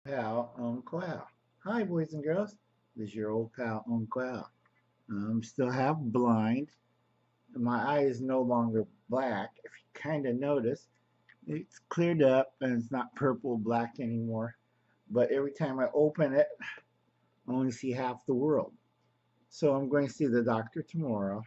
Pal Uncle Al. Hi, boys and girls. This is your old pal Uncle Al. I'm still half blind. My eye is no longer black. If you kind of notice, it's cleared up and it's not purple black anymore. But every time I open it, I only see half the world. So I'm going to see the doctor tomorrow.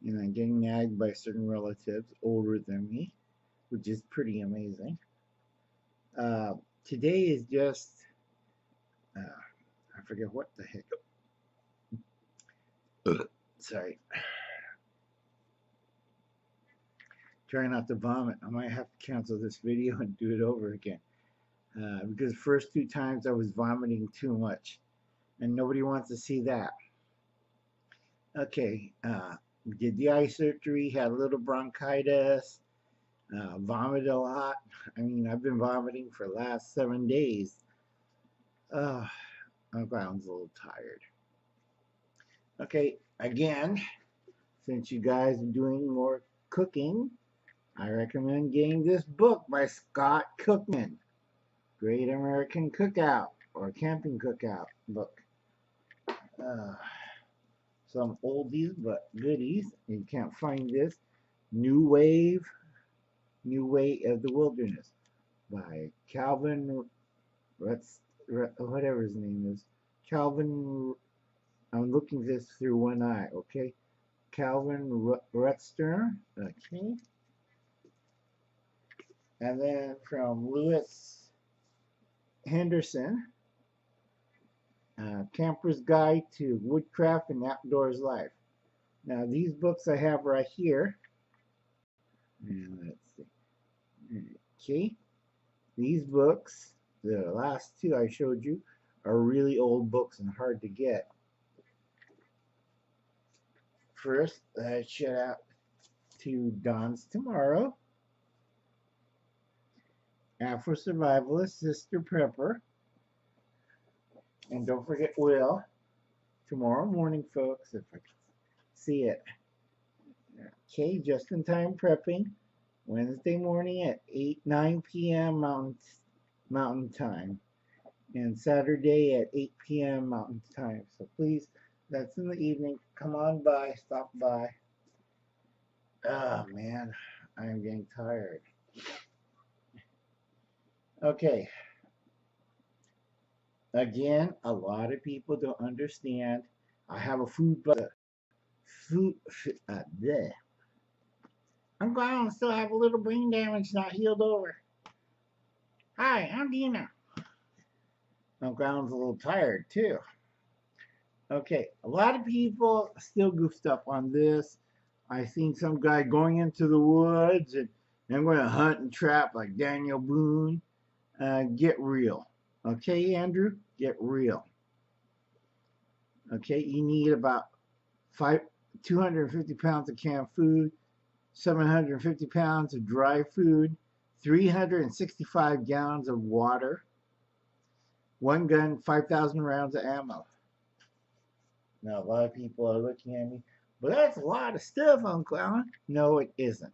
And I'm getting nagged by certain relatives older than me, which is pretty amazing. Uh, Today is just, I forget what the heck. Sorry. Try not to vomit. I might have to cancel this video and do it over again. Because the first two times I was vomiting too much. And nobody wants to see that. Okay. Did the eye surgery, had a little bronchitis, vomited a lot. I mean, I've been vomiting for the last 7 days. I'm a little tired. Okay, again, since you guys are doing more cooking, I recommend getting this book by Scott Cookman, Great American Cookout or Camping Cookout book. Some oldies but goodies. You can't find this. New Wave of the Wilderness by Calvin whatever his name is. Calvin, I'm looking this through one eye, okay? Calvin Rutster, okay? And then from Lewis Henderson, Camper's Guide to Woodcraft and Outdoors Life. Now these books I have right here. And let's see. Okay. These books, the last two I showed you, are really old books and hard to get. First, shout out to Don's Tomorrow, Afro Survivalist, Sister Prepper, and don't forget Will. Tomorrow morning, folks, if I can see it. Okay, just in time prepping. Wednesday morning at 9 p.m. Mountain Time. And Saturday at 8 p.m. Mountain Time. So please, that's in the evening. Come on by, stop by. Oh man, I am getting tired. Okay. Again, a lot of people don't understand. I have a food bleh. I'm glad I still have a little brain damage not healed over. Hi, I'm Dina. I'm glad I'm a little tired too. Okay, a lot of people still goofed up on this. I seen some guy going into the woods and I'm going to hunt and trap like Daniel Boone. Get real. Okay, Andrew? Get real. Okay, you need about 250 pounds of canned food, 750 pounds of dry food, 365 gallons of water, one gun, 5,000 rounds of ammo. Now, a lot of people are looking at me, but that's a lot of stuff, Uncle Alan. No, it isn't.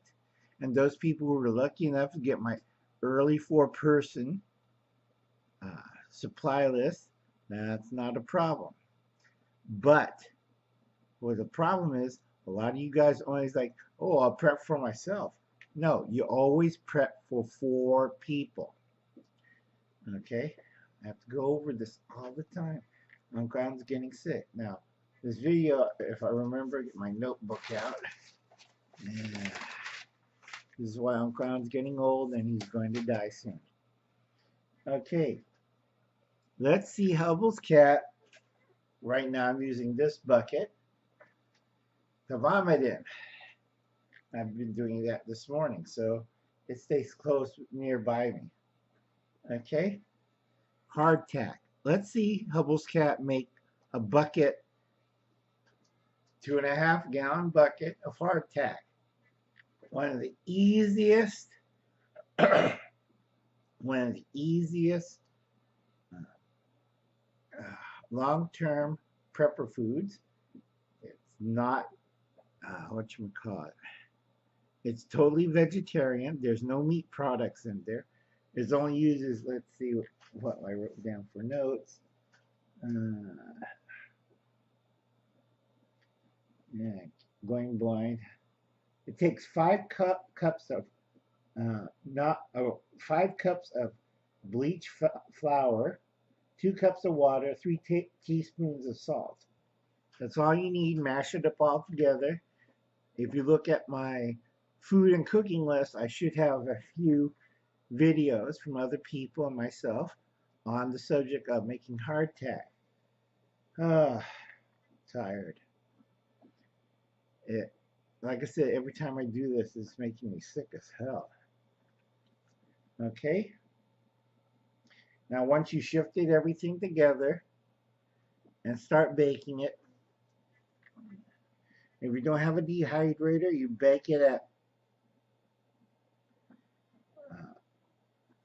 And those people who were lucky enough to get my early 4-person supply list, that's not a problem. But what the problem is, a lot of you guys always like, oh, I'll prep for myself. No, you always prep for 4 people. Okay? I have to go over this all the time. Uncle Alan's getting sick. Now, this video, if I remember, get my notebook out. Yeah. This is why Uncle Alan's getting old and he's going to die soon. Okay. Let's see Huble's cat. Right now I'm using this bucket to vomit in. I've been doing that this morning, so it stays close nearby me. Okay? Hardtack. Let's see Huble's cat make a bucket, 2.5 gallon bucket of hardtack. One of the easiest, long-term prepper foods. It's not, whatchamacallit. It's totally vegetarian. There's no meat products in there. It only uses, let's see what I wrote down for notes. Yeah, going blind. It takes cups of not 5 cups of bleach flour, 2 cups of water, 3 teaspoons of salt. That's all you need. Mash it up all together. If you look at my food and cooking list, I should have a few videos from other people and myself on the subject of making hardtack. Ah, tired. It, like I said, every time I do this, it's making me sick as hell. Okay. Now, once you shifted everything together and start baking it, if you don't have a dehydrator, you bake it at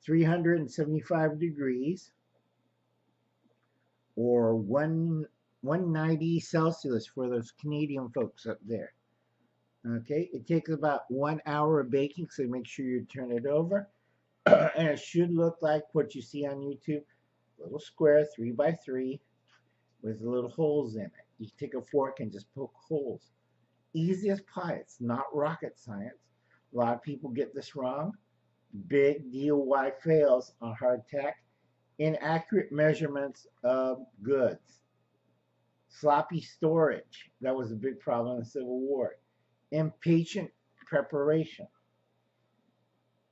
375 degrees or 190 Celsius for those Canadian folks up there. Okay, it takes about 1 hour of baking, so make sure you turn it over. And it should look like what you see on YouTube, a little square 3x3 with little holes in it. You take a fork and just poke holes. Easy as pie. It's not rocket science. A lot of people get this wrong. Big DIY fails on hardtack. Inaccurate measurements of goods. Sloppy storage. That was a big problem in the Civil War. Impatient preparation.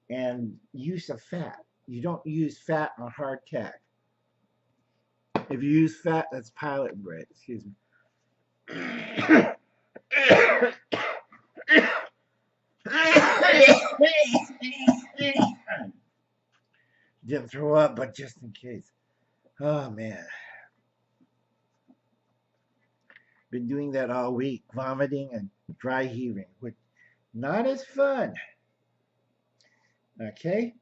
And use of fat. You don't use fat on hardtack. If you use fat, that's pilot bread. Excuse me. Didn't throw up, but just in case. Oh man. Been doing that all week, vomiting and dry heaving, which not as fun. Okay,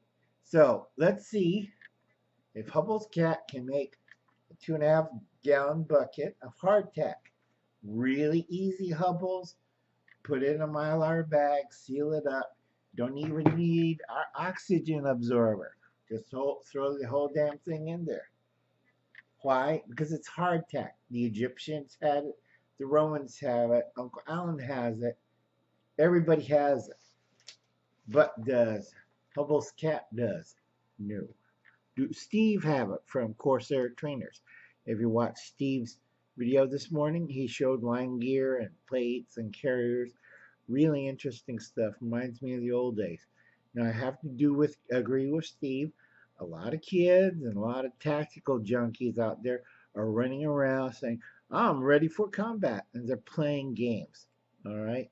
so let's see if Hubble's cat can make a 2.5 gallon bucket of hardtack. Really easy, Hubbles. Put it in a Mylar bag, seal it up. Don't even need our oxygen absorber. Just throw the whole damn thing in there. Why? Because it's hardtack. The Egyptians had it. The Romans have it. Uncle Alan has it. Everybody has it. But does Hubble's cat does? No. Do Steve have it from Corsair Trainers? If you watched Steve's video this morning, he showed line gear and plates and carriers. Really interesting stuff. Reminds me of the old days. Now I have to agree with Steve. A lot of kids and a lot of tactical junkies out there are running around saying, I'm ready for combat, and they're playing games. All right.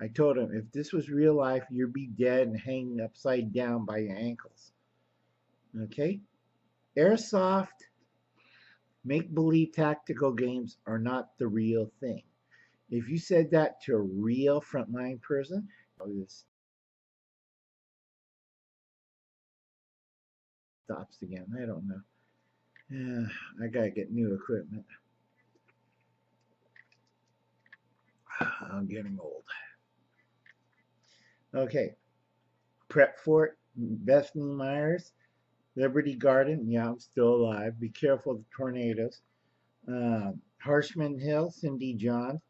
I told him if this was real life, you'd be dead and hanging upside down by your ankles. Okay? Airsoft, make-believe tactical games are not the real thing. If you said that to a real frontline person, this stops again. I don't know. Yeah, I gotta get new equipment. I'm getting old. Okay. Prep Fort, Bethany Myers, Liberty Garden. Yeah, I'm still alive. Be careful of the tornadoes. Harshman Hill, Cindy Johns.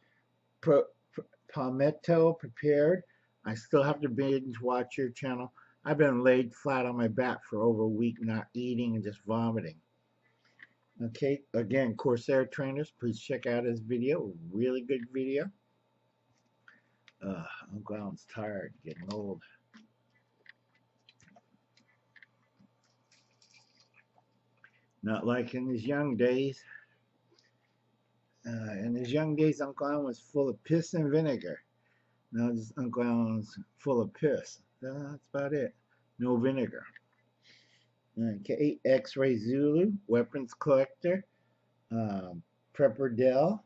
Palmetto Prepared. I still have to binge watch your channel. I've been laid flat on my back for over a week, not eating and just vomiting. Okay, again, Corsair Trainers, please check out his video. Really good video. Uncle Alan's tired, getting old. Not like in his young days. In his young days, Uncle Alan was full of piss and vinegar. Now Uncle Alan's full of piss. That's about it. No vinegar. Okay, X-Ray Zulu, Weapons Collector, Prepper Dell,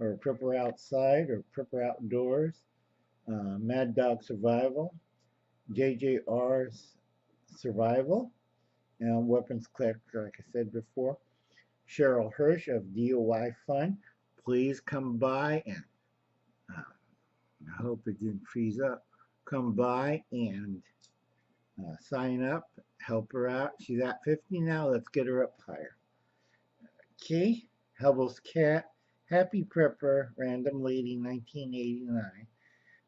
or Prepper Outside, or Prepper Outdoors, Mad Dog Survival, JJR's Survival, and Weapons Collector, like I said before. Cheryl Hirsch of DIY Fun. Please come by and I hope it didn't freeze up. Come by and Sign up, help her out. She's at 50 now. Let's get her up higher. Okay, Hubble's cat, Happy Prepper, Random Lady, 1989.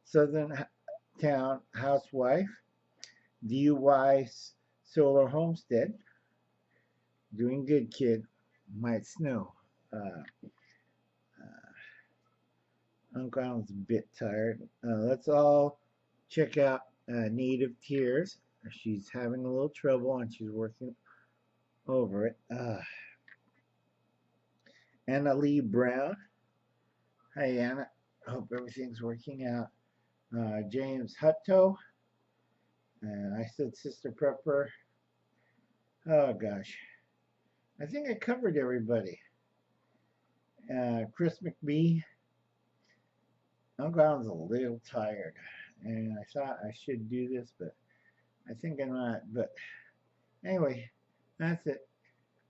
Southern Town Housewife, DUI Solar Homestead. Doing good, kid. Might snow. Uh, Uncle Alan's a bit tired. Let's all check out Native Tears. She's having a little trouble and she's working over it. Anna Lee Brown. Hi, Anna. Hope everything's working out. James Hutto. I said Sister Prepper. Oh, gosh. I think I covered everybody. Chris McBee. Uncle Alan's a little tired. And I thought I should do this, but I think I'm not. But anyway, that's it.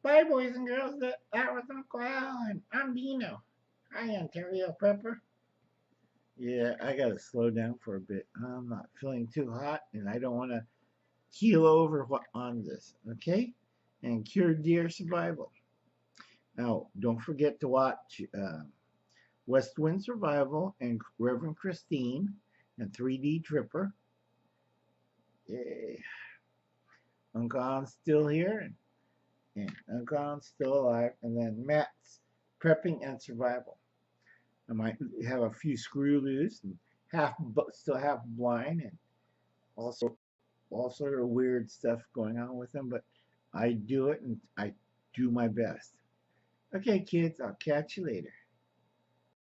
Bye, boys and girls. That was Uncle Alan. I'm Dino. Hi, Ontario Prepper. Yeah, I gotta slow down for a bit. I'm not feeling too hot, and I don't want to keel over on this. Okay, and cure deer survival. Now, don't forget to watch West Wind Survival and Reverend Christine and 3D Tripper. Yay. Uncle Alan's still here, and Uncle Alan's still alive, and then Matt's prepping and survival. I might have a few screw loose and still half blind, and all sort of weird stuff going on with them. But I do it, and I do my best. Okay, kids, I'll catch you later.